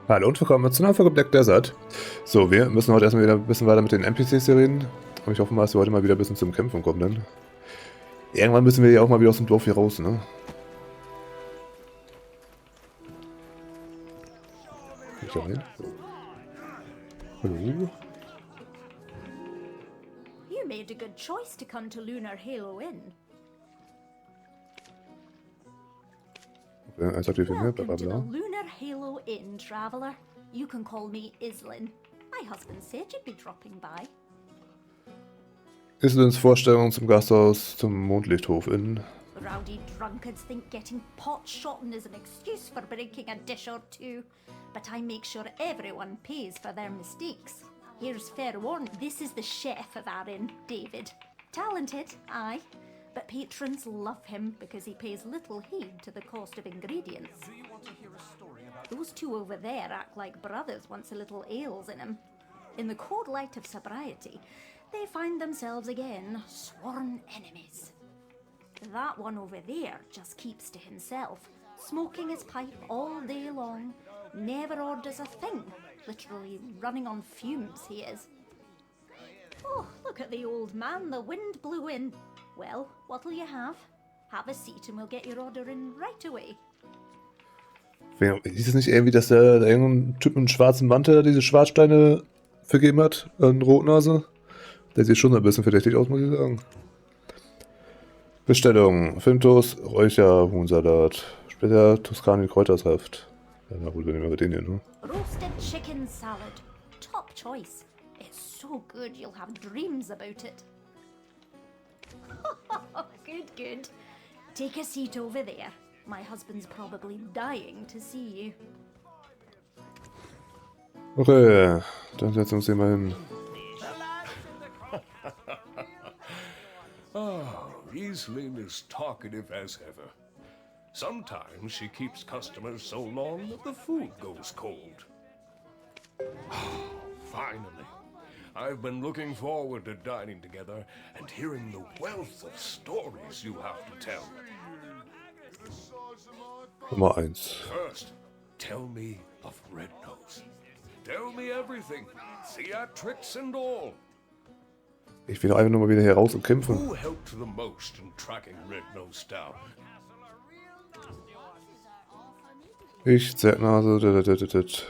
Hallo und willkommen zu einer Folge Black Desert. So, wir müssen heute erstmal wieder ein bisschen weiter mit den NPCs hier reden. Und ich hoffe mal, dass wir heute mal wieder ein bisschen zum Kämpfen kommen, denn irgendwann müssen wir ja auch mal wieder aus dem Dorf hier raus, ne? Kann ich da rein? Hallo? You made a good choice to come to Lunar Halo Inn. Okay, eins hat hier viel mehr, bla bla Welcome to the bla. Lunar Halo Inn, traveller. You can call me Islin. My husband said you'd be dropping by. Islins Vorstellung zum Gasthaus zum Mondlichthof in. Rowdy drunkards think getting pot-shotting is an excuse for breaking a dish or two, but I make sure everyone pays for their mistakes. Here's fair warning, this is the chef of our inn, David. Talented, aye, but patrons love him because he pays little heed to the cost of ingredients. Those two over there act like brothers once a little ale's in them. In the cold light of sobriety, they find themselves again sworn enemies. That one over there just keeps to himself, smoking his pipe all day long, never orders a thing, literally running on fumes he is. Oh, look at the old man, the wind blew in. Well, what'll you have? Have a seat and we'll get your order in right away. Hieß es nicht irgendwie, dass da irgendein Typ mit einem schwarzen Mantel diese Schwarzsteine vergeben hat? An Rotnase? Der sieht schon ein bisschen verdächtig aus, muss ich sagen. Bestellung: Filmtoast, Räucher, Huhnsalat, später Toskani Kräutersaft. Ja, na gut, wir nehmen wir den hier, ne? Roasted chicken salad. Top choice. It's so good you'll have dreams about it. Good, good. Take a seat over there. My husband's probably dying to see you. Okay, dann setzen wir uns hier mal hin. Oh, Iselin is talkative as ever. Sometimes she keeps customers so long that the food goes cold. Finally. I've been looking forward to dining together and hearing the wealth of stories you have to tell. Nummer 1. First, tell me of Red Nose. Tell me everything, theatrics and all. Ich will doch einfach nur mal wieder hier raus und kämpfen. Who helped the most in tracking Red Nose down? Ich, Zertnase,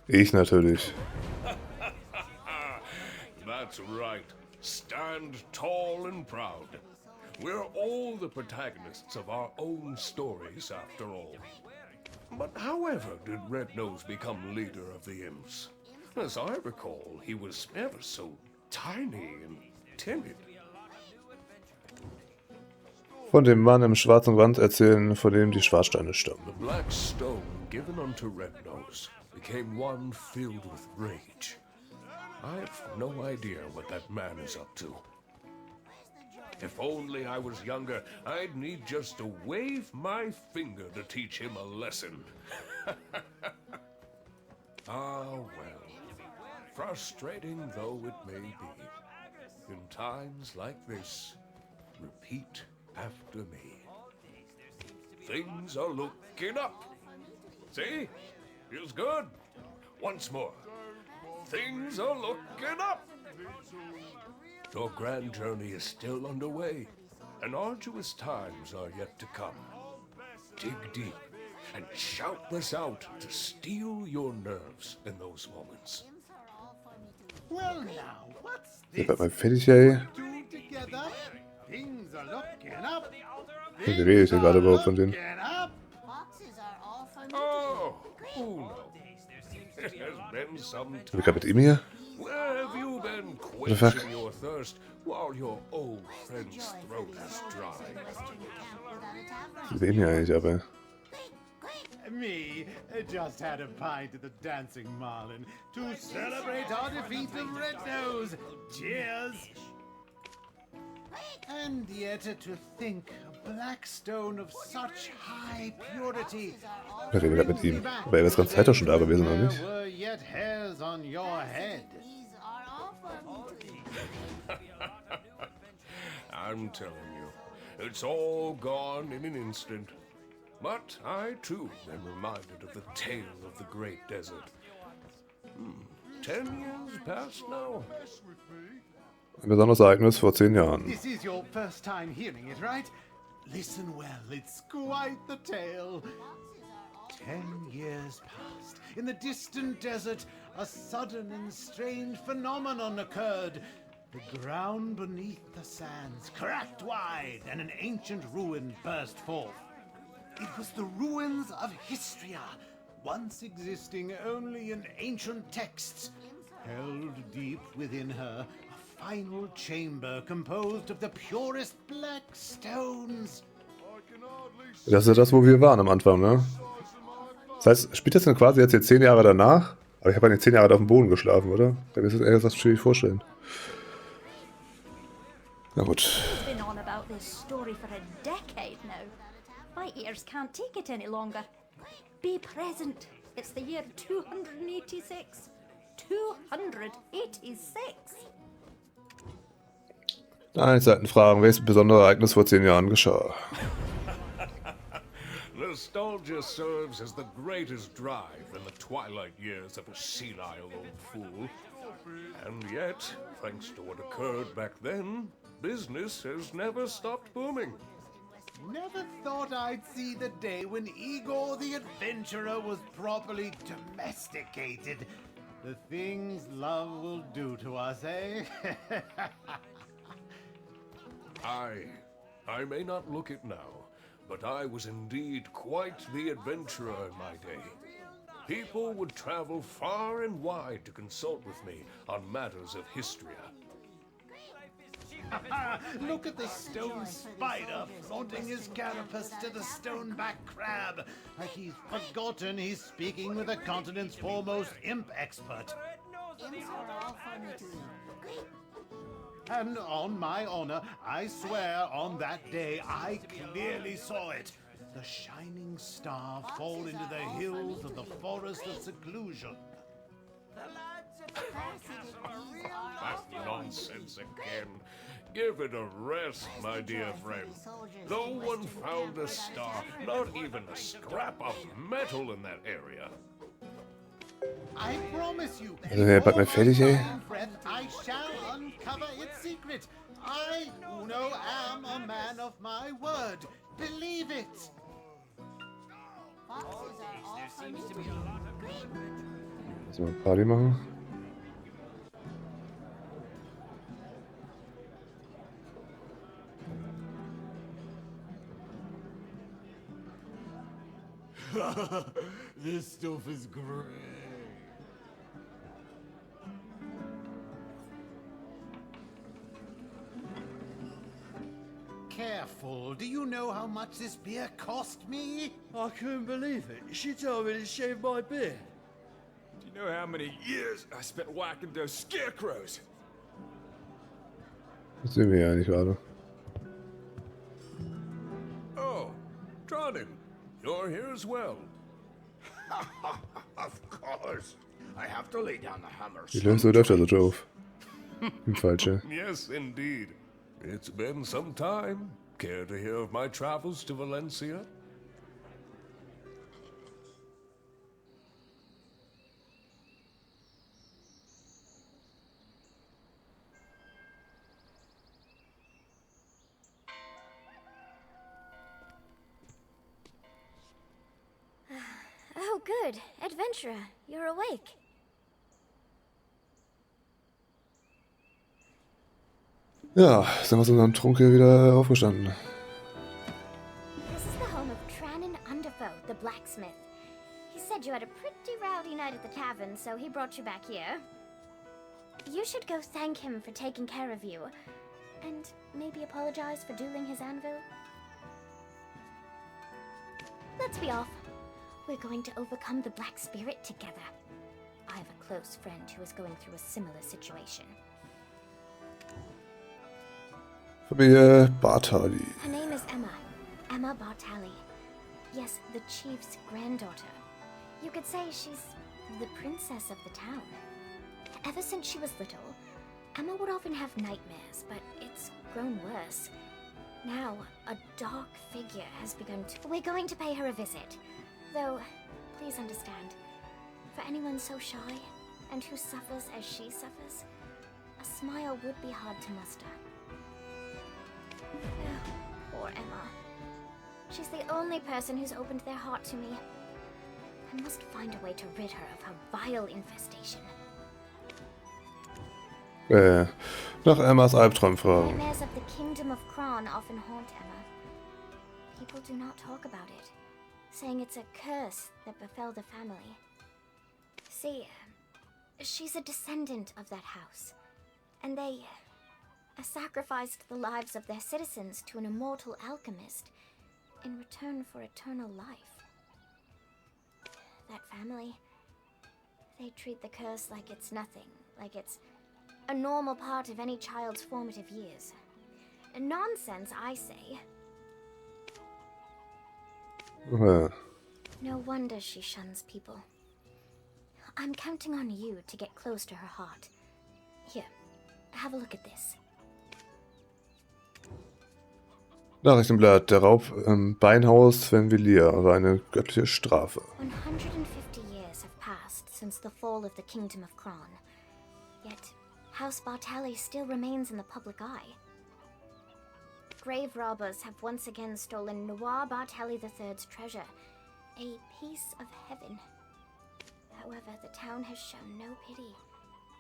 ich natürlich. That's right. Stand tall and proud. We're all the protagonists of our own stories, after all. But however did Red Nose become leader of the imps? As I recall, he was ever so tiny and timid. Von dem Mann im schwarzen Gewand erzählen, von dem die Schwarzsteine stammen. The black stone given unto Red Nose became one filled with rage. I have no idea what that man is up to. If only I was younger, I'd need just to wave my finger to teach him a lesson. Ah, well. Frustrating though it may be, in times like this, repeat after me. Things are looking up. See? Feels good. Once more. Things are looking up. Your grand journey is still underway, and arduous times are yet to come. Dig deep and shout this out to steel your nerves in those moments. Well now, what's Ich this? werd mal fertig, ey. Two together? Things are looking up. Wie rede ich hier gerade überhaupt von denen? Looking up. Oh, who knows? It has been some Bin ich time. gerade mit ihm hier? Where have you been the fuck? quenching your thirst while your old friend's throat is dry? Mit wem hier eigentlich, aber? Me just had a pint at the Dancing Marlin to celebrate our defeat of Red Nose. Cheers! And yet to think a black stone of such high purity. Ich rede gerade mit ihm. Aber er ist ganz Zeit doch schon da gewesen, oder nicht? There were yet hairs on your head. I'm telling you, it's all gone in an instant. But I too am reminded of the tale of the Great Desert. 10 years past now. Ein besonderes Ereignis vor 10 Jahren. This is your first time hearing it, right? Listen well, it's quite the tale. 10 years passed. In the distant desert, a sudden and strange phenomenon occurred. The ground beneath the sands cracked wide, and an ancient ruin burst forth. It was the ruins of Histria, once existing only in ancient texts. Held deep within her, a final chamber composed of the purest black stones. Das ist ja das, wo wir waren am Anfang, ne? Das heißt, spielt das denn quasi jetzt hier 10 Jahre danach? Aber ich habe ja nicht 10 Jahre da auf dem Boden geschlafen, oder? Da ist das eher was schwierig vorstellen. Na gut. It's been on about this story for a decade now. My ears can't take it any longer. Be present. It's the year 286. 286. Einzelheiten fragen, welches besondere Ereignis vor 10 Jahren geschah. Nostalgia serves as the greatest drive in the twilight years of a senile old fool. And yet, thanks to what occurred back then, business has never stopped booming. Never thought I'd see the day when Igor the Adventurer was properly domesticated. The things love will do to us, eh? I may not look it now, but I was indeed quite the adventurer in my day. People would travel far and wide to consult with me on matters of history. Look at the stone spider flaunting his carapace to the stoneback crab. Like he's forgotten he's speaking with the continent's foremost imp expert. And on my honor, I swear on that day I clearly saw it. The shining star fall into the hills of the forest of seclusion. That's nonsense again. Give it a rest, my dear friend. No one found a star, not even a scrap of metal in that area. I promise you, Also, wer bald mal fertig, ey? I shall uncover its secret. I, Uno, am a man of my word. Believe it. Lass mal Party machen. This stuff is great. Careful. Do you know how much this beer cost me? I couldn't believe it. She told me to shave my beard. Do you know how many years I spent whacking those scarecrows? Das sehen wir ja nicht gerade. Oh, Tronin, you're here as well. Of course. I have to lay down the hammer. Die löst wird öfter so doof. Im Falsche. Yes, indeed. It's been some time. Care to hear of my travels to Valencia? Oh, good. Adventurer, you're awake. Ja, sind wir aus unserem Trunk hier wieder aufgestanden. This is the home of Tranin Underfoe, the blacksmith. He said you had a pretty rowdy night at the tavern, so he brought you back here. You should go thank him for taking care of you. And maybe apologize for dueling his anvil. Let's be off. We're going to overcome the black spirit together. I have a close friend who is going through a similar situation. Familie Bartali. Her name is Emma. Emma Bartali. Yes, the chief's granddaughter. You could say she's the princess of the town. Ever since she was little, Emma would often have nightmares, but it's grown worse. Now, a dark figure has begun to... We're going to pay her a visit. Though, please understand, for anyone so shy, and who suffers as she suffers, a smile would be hard to muster. Oh, poor Emma. She's the only person who's opened their heart to me. I must find a way to rid her of her vile infestation. Nach Emmas Albtraum fragen. Nightmares of the kingdom of Kron often haunt Emma. People do not talk about it, saying it's a curse that befell the family. See, she's a descendant of that house, and they sacrificed the lives of their citizens to an immortal alchemist in return for eternal life. That family, they treat the curse like it's nothing, like it's a normal part of any child's formative years. Nonsense, I say. No wonder she shuns people. I'm counting on you to get close to her heart. Here, have a look at this. Nachrichtenblatt. Der Raub im Beinhaus Fenvillier war eine göttliche Strafe. 150 years have passed since the fall of the Kingdom of Kron. Yet, House Bartali still remains in the public eye. Grave robbers have once again stolen Noir Bartali III's treasure, a piece of heaven. However, the town has shown no pity,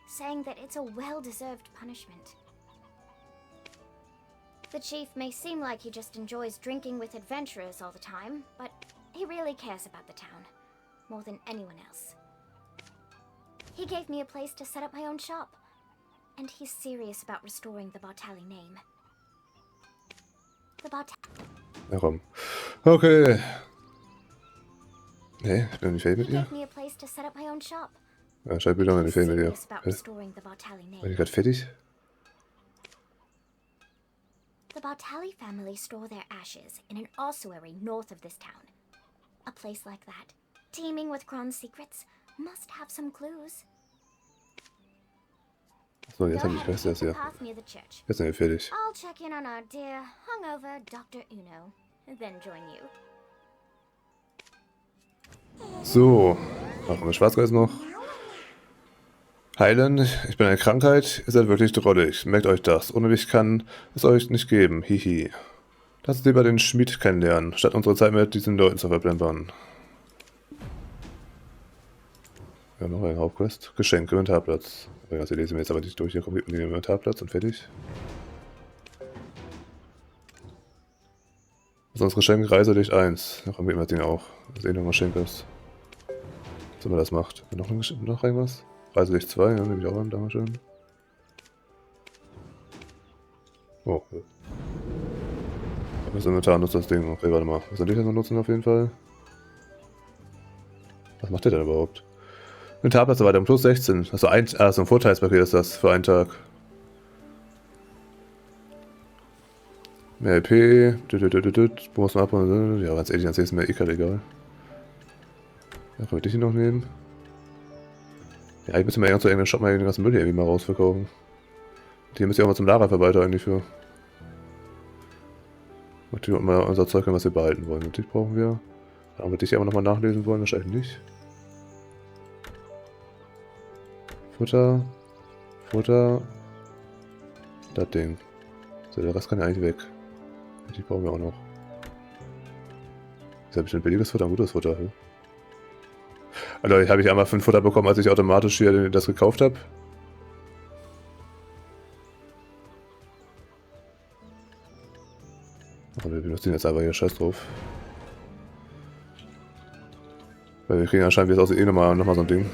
saying that it's a well-deserved punishment. The chief may seem like he just enjoys drinking with adventurers all the time, but he really cares about the town, more than anyone else. He gave me a place to set up my own shop, and he's serious about restoring the Bartali name. The Bartali... Ja, komm. Okay. Nee, ich bin nicht fertig mit He ihr. gave me a place to set up my own shop. Ja, schreib wieder mal, nicht fertig mit ihr. Serious about restoring the Bartali War name. ich gerade fertig? The Bartali family store their ashes in an ossuary north of this town. A place like that, teeming with Kron's secrets, must have some clues. So, Go jetzt habe ich ahead and das erst take hier. the path near the church. Jetzt sind wir fertig. I'll check in on our dear, hungover Dr. Uno, then join you. So, machen wir Schwarzkreuz noch. Heilen, ich bin eine Krankheit, ihr seid wirklich drollig. Merkt euch das. Ohne mich kann es euch nicht geben. Hihi. Lasst uns lieber den Schmied kennenlernen, statt unsere Zeit mit diesen Leuten zu verplempern. Wir haben noch einen Hauptquest. Geschenk, Inventarplatz. Das hier lesen wir jetzt aber nicht durch. Hier kommt den Inventarplatz und fertig. Sonst Geschenk, Reiselicht 1. Da kommt immer das Ding auch. Das noch ein Geschenk ist. Was immer das macht. Noch irgendwas? Reiselicht 2, ja, nehme ich auch an, Dankeschön. Oh, ja. Das Inventar nutzt das Ding. Okay, warte mal. Was soll ich jetzt noch nutzen auf jeden Fall? Was macht der denn überhaupt? Inventarplatz erweitern, plus 16. Also ein Vorteilspaket ist das für einen Tag. Mehr LP. Bonus ab. Ja, ganz ehrlich, dann ist mir eh gerade egal. Ja, kann ich dich hier noch nehmen? Ja, ich müsste mal irgendwann zu irgendeinem Shop mal den ganzen Müll hier irgendwie mal rausverkaufen. Die müsst ihr auch mal zum Lagerverwalter eigentlich für. Und die mal unser Zeug, was wir behalten wollen. Und dich brauchen wir. Dann haben wir dich aber nochmal nachlesen wollen, wahrscheinlich nicht. Futter. Futter. Das Ding. So, der Rest kann ja eigentlich weg. Die brauchen wir auch noch. Ist ja bestimmt billiges Futter, gutes Futter. Hm? Also habe ich einmal 5 Futter bekommen, als ich automatisch hier das gekauft habe. Aber wir benutzen jetzt einfach hier Scheiß drauf. Weil wir kriegen anscheinend jetzt auch eh nochmal so ein Ding.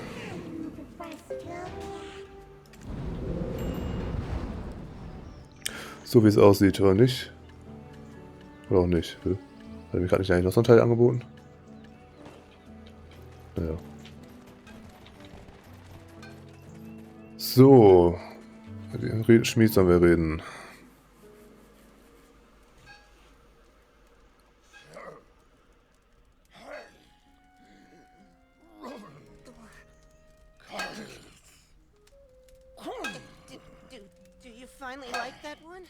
So wie es aussieht, oder nicht? Oder auch nicht. Hat mir gerade nicht eigentlich noch so ein Teil angeboten? Naja. So. Mit dem Schmied sollen wir reden. Do you finally like that one?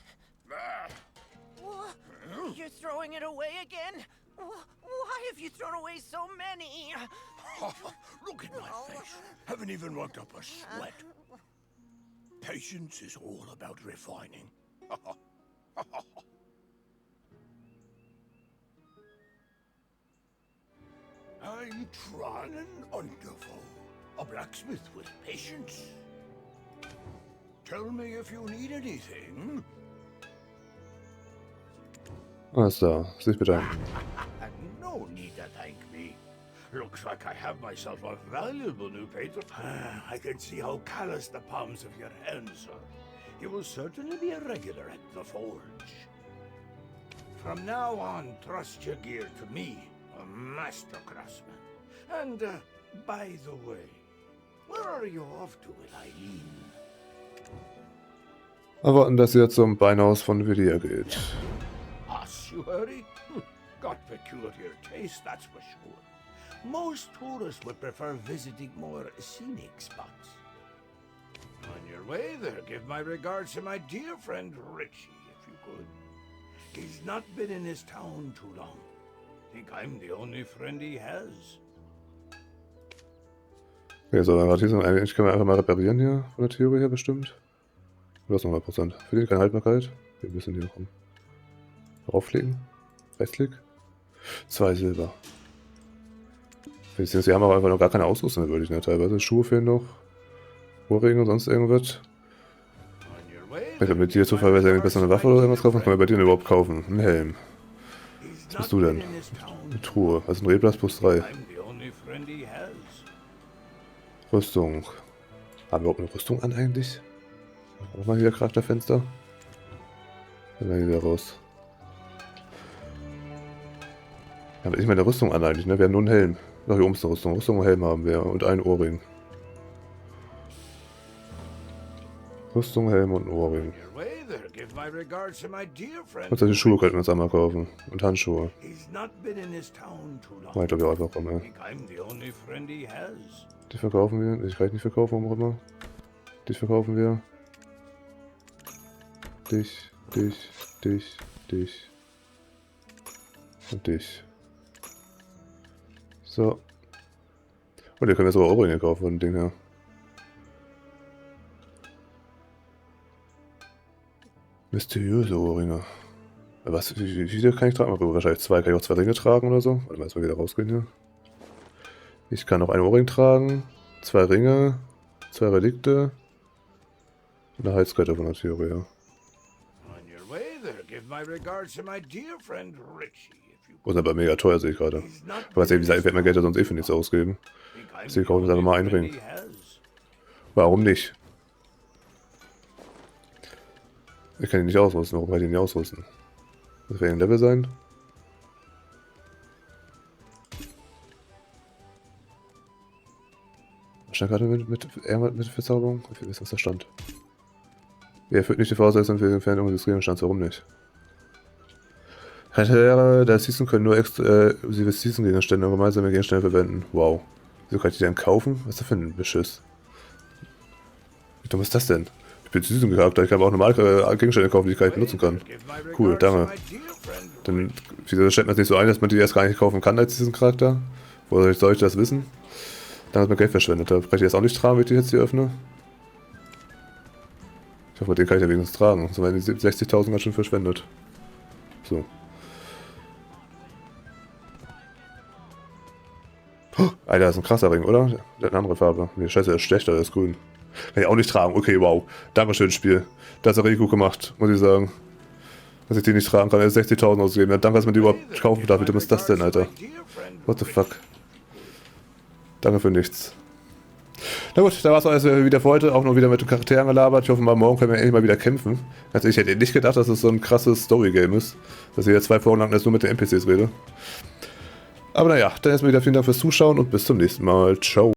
Wha- You're throwing it away again? Why have you thrown away so many? Look at my face. Haven't even worked up a sweat. Patience is all about refining. I'm Tranen Undervow, a blacksmith with patience. Tell me if you need anything. Alles klar, sich bedanken. No need to thank me. Looks like I have myself a valuable new patron. I can see how callous the palms of your hands are. You will certainly be a regular at the forge. From now on, trust your gear to me, a master craftsman. And, by the way, where are you off to with Eileen? Erwarten, dass ihr zum Beinhaus von Vilia geht. Ossuary? Got peculiar taste, that's for sure. Most tourists would prefer visiting more scenic spots. On your way there, give my regards to my dear friend Richie, if you could. He's not been in his town too long. Think I'm the only friend he has. Okay, so, warte, hier sind eigentlich können wir einfach mal reparieren hier, von der Theorie her bestimmt. Du hast noch 100%. Für den keine Haltbarkeit. Wir müssen hier noch drauflegen. Rechtsklick. 2 Silber. Sie haben aber einfach noch gar keine Ausrüstung mehr, würde ich, ne? Teilweise Schuhe fehlen noch. Ohrringe und sonst irgendwas. Vielleicht mit dir zufällig eine bessere Waffe oder irgendwas kaufen. Was kann man bei dir denn überhaupt kaufen? Ein Helm. Was bist du denn? Eine Truhe. Also ein Reblatt plus 3. Rüstung. Haben wir überhaupt eine Rüstung an eigentlich? Auch mal wieder Charakterfenster. Dann werden wir wieder raus. Wir haben nicht mal eine Rüstung an eigentlich, ne? Wir haben nur einen Helm. Noch hier oben ist eine Rüstung. Rüstung und Helm haben wir. Und einen Ohrring. Rüstung, Helm und ein Ohrring. Und solche Schuhe könnten wir uns einmal kaufen. Und Handschuhe. War ich glaube ich auch einfach rum, ey. Die verkaufen wir. Ich kann ich nicht verkaufen, warum auch immer. Dich verkaufen wir. Dich. Und dich. So. Und hier können wir sogar Ohrringe kaufen von dem Ding her. Mysteriöse Ohrringe. Was, wie viele kann ich tragen? Wahrscheinlich 2. Kann ich auch 2 Ringe tragen oder so? Warte mal, jetzt mal wieder rausgehen hier. Ich kann auch einen Ohrring tragen, 2 Ringe, 2 Relikte und eine Halskette von der Theorie, ja. Und aber mega teuer, sehe ich gerade. Ich weiß nicht, wie gesagt, ich werde mein Geld ja sonst eh für nichts ausgeben. Deswegen kaufen wir einfach mal einen Ring. Warum nicht? Ich kann ihn nicht ausrüsten. Warum kann ich ihn nicht ausrüsten? Das wäre ein Level sein. Stand gerade mit Verzauberung? Ich weiß, was da stand. Er erfüllt nicht die Voraussetzungen für die Entfernung des Gegenstands. Warum nicht? Charaktere der Season können nur exklusive Season-Gegenstände und gemeinsame Gegenstände verwenden. Wow. Wieso kann ich die denn kaufen? Was ist das für ein Beschiss? Wie dumm ist das denn? Ich bin Season-Charakter, ich kann aber auch normale Gegenstände kaufen, die ich gar nicht benutzen kann. Cool, danke. Dann, wieso stellt man es nicht so ein, dass man die erst gar nicht kaufen kann als Season-Charakter? Woher soll ich das wissen? Dann hat man Geld verschwendet. Da kann ich jetzt auch nicht tragen, wenn ich die jetzt hier öffne. Ich hoffe, den kann ich ja wenigstens tragen. Sonst werden die 60.000 ganz schön verschwendet. So. Oh, Alter, das ist ein krasser Ring, oder? Der hat eine andere Farbe. Nee, scheiße, der ist schlechter, der ist grün. Kann ich auch nicht tragen. Okay, wow. Dankeschön, Spiel. Das ist richtig gut gemacht, muss ich sagen. Dass ich die nicht tragen kann. Er ist 60.000 ausgegeben. Ja, danke, dass man die überhaupt kaufen darf. Wie dumm ist das denn, Alter? What the fuck? Danke für nichts. Na gut, da war es also wieder für heute. Auch noch wieder mit den Charakteren gelabert. Ich hoffe mal, morgen können wir endlich mal wieder kämpfen. Also ich hätte nicht gedacht, dass es so ein krasses Story-Game ist. Dass ich jetzt 2 Folgen lang erst nur mit den NPCs rede. Aber naja, dann erstmal wieder vielen Dank fürs Zuschauen und bis zum nächsten Mal. Ciao.